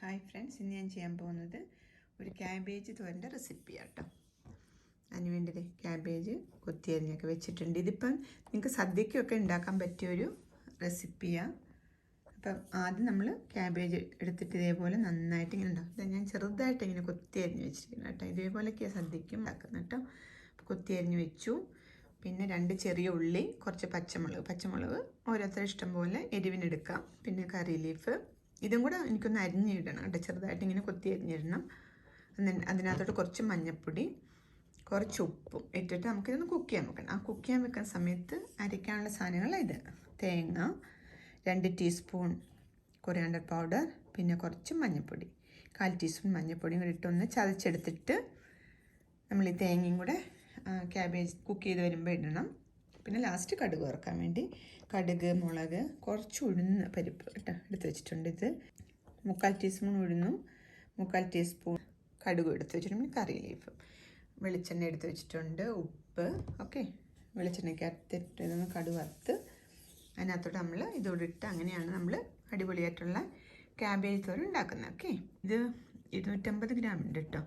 Hi friends, ഇന്ന് ഞാൻ ചെയ്യാൻ പോകുന്നത് ഒരു ക്യാബേജ് തോരൻ്റെ റെസിപ്പിയാണ് കേട്ടോ. അതിന് വേണ്ടി ക്യാബേജ് കൊത്തിയരിഞ്ഞൊക്കെ വെച്ചിട്ടുണ്ട്. ഇതിപ്പം നിങ്ങൾക്ക് സദ്യക്കൊക്കെ ഉണ്ടാക്കാൻ പറ്റിയൊരു റെസിപ്പിയാണ്. അപ്പം ആദ്യം നമ്മൾ ക്യാബേജ് എടുത്തിട്ട് ഇതേപോലെ നന്നായിട്ട് ഇങ്ങനെ ഉണ്ടാക്കും. ഞാൻ ചെറുതായിട്ട് ഇങ്ങനെ കൊത്തിയരിഞ്ഞ് വെച്ചിരിക്കുന്നത് കേട്ടോ. ഇതേപോലെയൊക്കെയാണ് സദ്യക്കും ഉണ്ടാക്കുന്നത് കേട്ടോ. കൊത്തിയരിഞ്ഞ് വെച്ചു. പിന്നെ 2 ചെറിയ ഉള്ളി, കുറച്ച് പച്ചമുളക് ഓരോരുത്തരുടെ ഇഷ്ടം പോലെ എരിവിനെടുക്കാം. പിന്നെ കറി ലീഫ് ഇതും കൂടെ എനിക്കൊന്ന് അരിഞ്ഞിടണം കേട്ടോ. ചെറുതായിട്ട് ഇങ്ങനെ കൊത്തി അരിഞ്ഞിടണം. അതിനകത്തോട്ട് കുറച്ച് മഞ്ഞൾപ്പൊടി, കുറച്ച് ഉപ്പും ഇട്ടിട്ട് നമുക്കിതൊന്ന് കുക്ക് ചെയ്യാൻ വെക്കണം. ആ കുക്ക് ചെയ്യാൻ വെക്കുന്ന സമയത്ത് അരയ്ക്കാനുള്ള സാധനങ്ങളാണ് ഇത്. തേങ്ങ 2 ടീസ്പൂൺ കൊറിയാണ്ടർ പൗഡർ, പിന്നെ കുറച്ച് മഞ്ഞൾപ്പൊടി, 1/4 ടീസ്പൂൺ മഞ്ഞൾപ്പൊടിയും കൂടി ഇട്ടൊന്ന് ചതച്ചെടുത്തിട്ട് നമ്മൾ ഈ തേങ്ങയും കൂടെ ക്യാബേജ് കുക്ക് ചെയ്ത് വരുമ്പോൾ ഇടണം. പിന്നെ ലാസ്റ്റ് കടുക് വറുക്കാൻ വേണ്ടി കടുക്, മുളക്, കുറച്ച് ഉഴുന്ന് പരിപ്പ് കേട്ടോ എടുത്ത് വെച്ചിട്ടുണ്ട്. ഇത് 3/4 ടീസ്പൂൺ ഉഴുന്നും 3/4 ടീസ്പൂൺ കടുകും എടുത്ത് വെച്ചിട്ടുണ്ട്. കറി ലീഫ്, വെളിച്ചെണ്ണ എടുത്ത് വെച്ചിട്ടുണ്ട്, ഉപ്പ്. ഓക്കെ, വെളിച്ചെണ്ണയ്ക്കകത്തിട്ട് ഇതൊന്ന് കടുക് വറുത്ത് അതിനകത്തോട്ട് നമ്മൾ ഇതോടെ ഇട്ട് അങ്ങനെയാണ് നമ്മൾ അടിപൊളിയായിട്ടുള്ള ക്യാബേജ് തോരൻ ഉണ്ടാക്കുന്നത്. ഓക്കെ, ഇത് 250 ഗ്രാം ഉണ്ട് കേട്ടോ.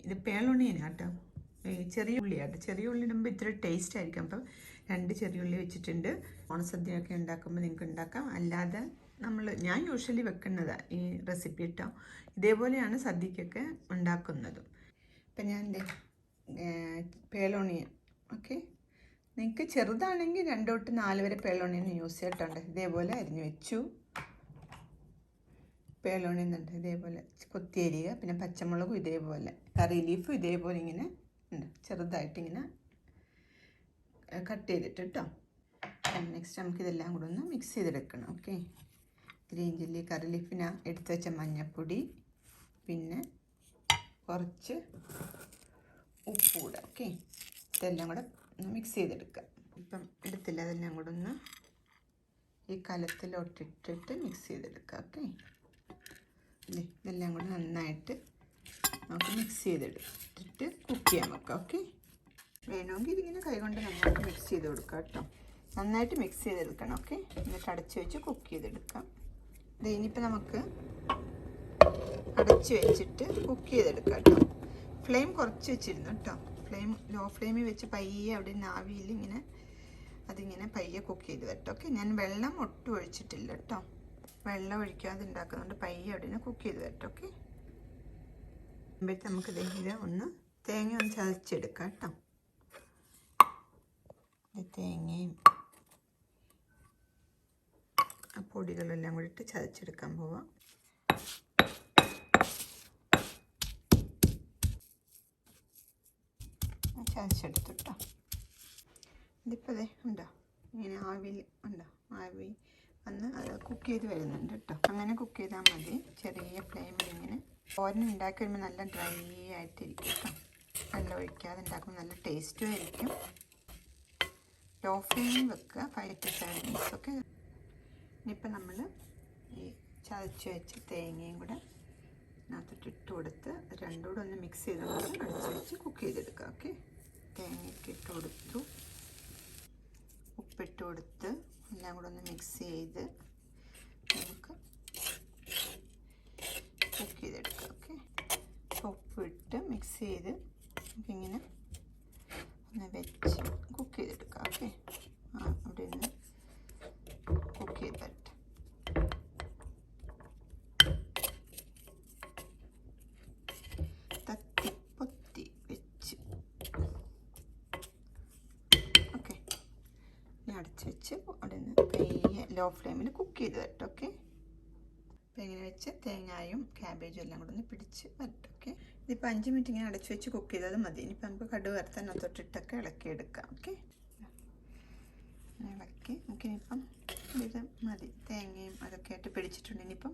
ഇത് പേളൊണിയനാണ് കേട്ടോ. ചെറിയ ഉള്ളിയാട്ടോ. ചെറിയ ഉള്ളി ഇടുമ്പോൾ ഇത്ര ടേസ്റ്റ് ആയിരിക്കും. അപ്പം 2 ചെറിയ ഉള്ളി വെച്ചിട്ടുണ്ട്. ഓണസദ്യയൊക്കെ ഉണ്ടാക്കുമ്പോൾ നിങ്ങൾക്ക് ഉണ്ടാക്കാം. അല്ലാതെ ഞാൻ യൂഷ്വലി വെക്കുന്നതാണ് ഈ റെസിപ്പി കേട്ടോ. ഇതേപോലെയാണ് സദ്യക്കൊക്കെ ഉണ്ടാക്കുന്നതും. ഇപ്പം ഞാൻ പേളോണിയൻ, ഓക്കെ, നിങ്ങൾക്ക് ചെറുതാണെങ്കിൽ 2 തൊട്ട് 4 വരെ പേളോണിയൻ യൂസ് ചെയ്തിട്ടുണ്ട്. ഇതേപോലെ അരിഞ്ഞു വെച്ചു. പേളോണിയൻ ഉണ്ട് ഇതേപോലെ കൊത്തിയരിയുക. പിന്നെ പച്ചമുളകും ഇതേപോലെ, കറി ലീഫും ഇതേപോലെ ഇങ്ങനെ ഉണ്ട്, ചെറുതായിട്ടിങ്ങനെ കട്ട് ചെയ്തിട്ട് കേട്ടോ. നെക്സ്റ്റ് നമുക്കിതെല്ലാം കൂടെ ഒന്ന് മിക്സ് ചെയ്തെടുക്കണം. ഓക്കെ, ഗ്രീൻ ചില്ലി, കറി ലീഫിന് എടുത്ത് വെച്ച മഞ്ഞൾപ്പൊടി, പിന്നെ കുറച്ച് ഉപ്പ് കൂടെ. ഓക്കെ, ഇതെല്ലാം കൂടെ ഒന്ന് മിക്സ് ചെയ്തെടുക്കാം. ഇപ്പം എടുത്തില്ല, അതെല്ലാം കൂടെ ഒന്ന് ഈ കലത്തിലോട്ടിട്ടിട്ട് മിക്സ് ചെയ്തെടുക്കാം. ഓക്കെ, ഇതെല്ലാം കൂടെ നന്നായിട്ട് നമുക്ക് മിക്സ് ചെയ്തെടുത്തിട്ട് കുക്ക് ചെയ്യാൻ വെക്കാം. ഓക്കെ, വേണമെങ്കിൽ ഇതിങ്ങനെ കൈകൊണ്ട് നന്നായിട്ട് മിക്സ് ചെയ്ത് കൊടുക്കാം കേട്ടോ. നന്നായിട്ട് മിക്സ് ചെയ്തെടുക്കണം. ഓക്കെ, എന്നിട്ട് അടച്ച് വെച്ച് കുക്ക് ചെയ്തെടുക്കാം. ഇനിയിപ്പോൾ നമുക്ക് അടച്ച് വെച്ചിട്ട് കുക്ക് ചെയ്തെടുക്കാം കേട്ടോ. ഫ്ലെയിം കുറച്ച് വെച്ചിരുന്നു കേട്ടോ. ലോ ഫ്ലെയിമിൽ വെച്ച് പയ്യെ അവിടെ ആവിയിൽ ഇങ്ങനെ അതിങ്ങനെ പയ്യെ കുക്ക് ചെയ്ത് വരട്ടെ. ഓക്കെ, ഞാൻ വെള്ളം ഒട്ടും ഒഴിച്ചിട്ടില്ല കേട്ടോ. വെള്ളം ഒഴിക്കാതെ ഉണ്ടാക്കുന്നുണ്ട്. പയ്യെ അവിടെ കുക്ക് ചെയ്ത് വരട്ടെ. ഓക്കെ, അപ്പോഴത്തെ നമുക്ക് ഇത് ഒന്ന് തേങ്ങ ഒന്ന് ചതച്ചെടുക്കാം കേട്ടോ. തേങ്ങയും ആ പൊടികളെല്ലാം കൂടി ഇട്ട് ചതച്ചെടുക്കാൻ പോവാം. ചതച്ചെടുത്തു കേട്ടോ. ഇതിപ്പോൾ ഉണ്ടോ ഇങ്ങനെ ആവിയിൽ ഉണ്ടോ, ആവി വന്ന് അത് കുക്ക് ചെയ്ത് വരുന്നുണ്ട് കേട്ടോ. അങ്ങനെ കുക്ക് ചെയ്താൽ മതി. ചെറിയ ഫ്ലെയിമിൽ ഇങ്ങനെ തോരൻ ഉണ്ടാക്കി വരുമ്പോൾ നല്ല ഡ്രൈ ആയിട്ടിരിക്കും കേട്ടോ. വെള്ളം ഒഴിക്കാതെ ഉണ്ടാക്കുമ്പോൾ നല്ല ടേസ്റ്റും ആയിരിക്കും. ലോ ഫ്ലെയിമിൽ വെക്കുക 5 to 7 minutes. ഓക്കെ, ഇനിയിപ്പോൾ നമ്മൾ ഈ ചതച്ച് വെച്ച് തേങ്ങയും കൂടെ അതിനകത്തോട്ട് ഇട്ട് കൊടുത്ത് രണ്ടും കൂടെ ഒന്ന് മിക്സ് ചെയ്ത് അടച്ച് വെച്ച് കുക്ക് ചെയ്തെടുക്കുക. ഓക്കെ, തേങ്ങയൊക്കെ ഇട്ട് കൊടുത്തു, ഉപ്പിട്ട് കൊടുത്ത് എല്ലാം കൂടെ ഒന്ന് മിക്സ് ചെയ്ത് നമുക്ക് കുക്ക് ചെയ്തെടുക്കാം. ഓക്കെ, ഉപ്പിട്ട് മിക്സ് ചെയ്ത് നമുക്കിങ്ങനെ ഒന്ന് വെച്ച് കുക്ക് ചെയ്തെടുക്കാം. ഓക്കെ, അവിടെ നിന്ന് കുക്ക് ചെയ്ത് തരട്ടെ. തട്ടിപ്പൊത്തി വെച്ച് ഓക്കെ, ഇനി അടച്ച് വെച്ച് അവിടെ നിന്ന് പയ്യെ ലോ ഫ്ലെയിമിൽ കുക്ക് ചെയ്ത് തരട്ടെ. ഓക്കെ, അപ്പോൾ ഇങ്ങനെ വെച്ച് തേങ്ങയും ക്യാബേജും എല്ലാം കൂടെ ഒന്ന് പിടിച്ച് വരട്ടെ. ഓക്കെ, ഇതിപ്പോൾ 5 മിനിറ്റ് ഇങ്ങനെ അടച്ച് വെച്ച് കുക്ക് ചെയ്താൽ മതി. ഇനിയിപ്പോൾ നമുക്ക് കടുക് വറുത്തതിനകത്തോട്ടിട്ടൊക്കെ ഇളക്കിയെടുക്കാം. ഓക്കെ, ഇളക്കി നമുക്കിനിയിപ്പം ഇത് മതി. തേങ്ങയും അതൊക്കെ ആയിട്ട് പിടിച്ചിട്ടുണ്ട്. ഇനിയിപ്പം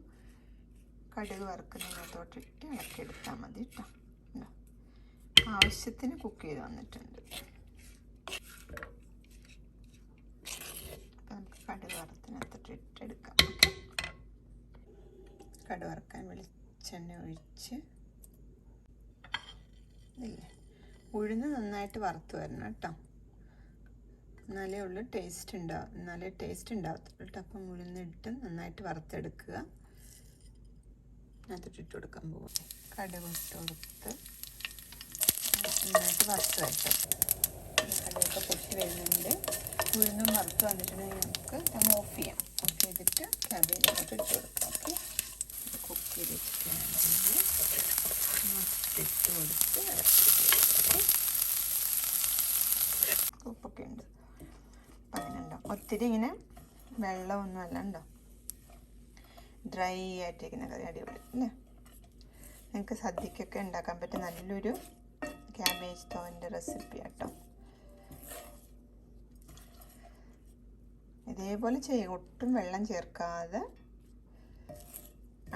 കടുക് വറുക്കുന്നതിനകത്തോട്ടിട്ട് ഇളക്കിയെടുത്താൽ മതി കേട്ടോ. ആവശ്യത്തിന് കുക്ക് ചെയ്ത് വന്നിട്ടുണ്ട്. അപ്പം നമുക്ക് കടുക് വറുത്തിനകത്തോട്ട് ഇട്ടെടുക്കാം. ഓക്കെ, കടുക് വറുക്കാൻ വെളിച്ചെണ്ണ ഒഴിച്ച് ഇല്ലേ, ഉഴുന്ന് നന്നായിട്ട് വറുത്ത് വരണം കേട്ടോ. എന്നാലേ ഉള്ളൂ ടേസ്റ്റ് ഉണ്ടാവും, എന്നാലേ ടേസ്റ്റ് ഉണ്ടാവത്തുള്ളൂ കേട്ടോ. അപ്പം ഉഴുന്നിട്ട് നന്നായിട്ട് വറുത്തെടുക്കുക. അതിട്ടിട്ട് കൊടുക്കാൻ പോകും. കടുക് ഇട്ട് കൊടുത്ത് നന്നായിട്ട് വറുത്ത് വെക്കാം. കടുകൊക്കെ പൊട്ടി വരുന്നുണ്ട്. ഉഴുന്നും വറുത്ത് വന്നിട്ടുണ്ടെങ്കിൽ നമുക്ക് ഓഫ് ചെയ്യാം. ഓഫ് ചെയ്തിട്ട് ക്യാബേജ് ഇട്ട് കൊടുക്കാം. ഓക്കെ, കുക്ക് ചെയ്ത് വെച്ചിട്ടുണ്ടെങ്കിൽ ഇട്ട് കൊടുത്ത് ഇളക്കി. ഉപ്പൊക്കെ ഉണ്ട്. അപ്പം അങ്ങനെ ഉണ്ടാവും. ഒത്തിരി ഇങ്ങനെ വെള്ളമൊന്നും അല്ല, ഉണ്ടോ, ഡ്രൈ ആയിട്ടിരിക്കുന്ന കറി അടിപൊളി അല്ലേ. നിങ്ങൾക്ക് സദ്യക്കൊക്കെ ഉണ്ടാക്കാൻ പറ്റിയ നല്ലൊരു ക്യാബേജ് തോരൻ്റെ റെസിപ്പി കേട്ടോ. ഇതേപോലെ ചെയ്യുക, ഒട്ടും വെള്ളം ചേർക്കാതെ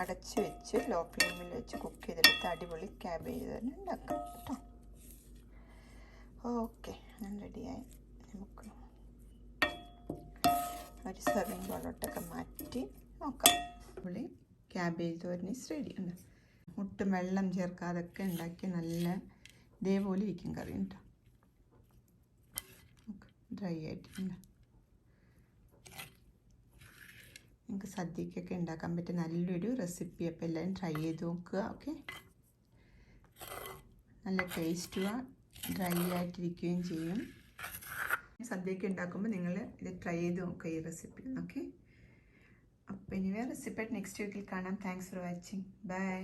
അടച്ച് വെച്ച് ലോ ഫ്ലെയിമിൽ വെച്ച് കുക്ക് ചെയ്തെടുത്ത് അടിപൊളി ക്യാബേജ് തന്നെ ഉണ്ടാക്കാം കേട്ടോ. ഓക്കെ, ഞാൻ റെഡിയായി. നമുക്ക് ഒരു സെർവിങ് ബോളോട്ടൊക്കെ മാറ്റി നോക്കാം. അടിപൊളി ക്യാബേജ് തോരൻ റെഡി ഉണ്ട്. ഒട്ടും വെള്ളം ചേർക്കാതൊക്കെ ഉണ്ടാക്കി നല്ല ഇതേപോലെ ഇരിക്കും കറി കേട്ടോ. ഡ്രൈ ആയിട്ടുണ്ട്. നിങ്ങൾക്ക് സദ്യക്കൊക്കെ ഉണ്ടാക്കാൻ പറ്റിയ നല്ലൊരു റെസിപ്പി. അപ്പോൾ എല്ലാവരും ട്രൈ ചെയ്ത് നോക്കുക. ഓക്കെ, നല്ല ടേസ്റ്റുമാണ്, ഡ്രൈ ആയിട്ടിരിക്കുകയും ചെയ്യും. സദ്യയൊക്കെ ഉണ്ടാക്കുമ്പോൾ നിങ്ങൾ ഇത് ട്രൈ ചെയ്ത് നോക്കുക ഈ റെസിപ്പി. ഓക്കെ, അപ്പോൾ ഇനി വേറെ റെസിപ്പി നെക്സ്റ്റ് വീക്കിൽ കാണാം. Thanks for watching. ബൈ.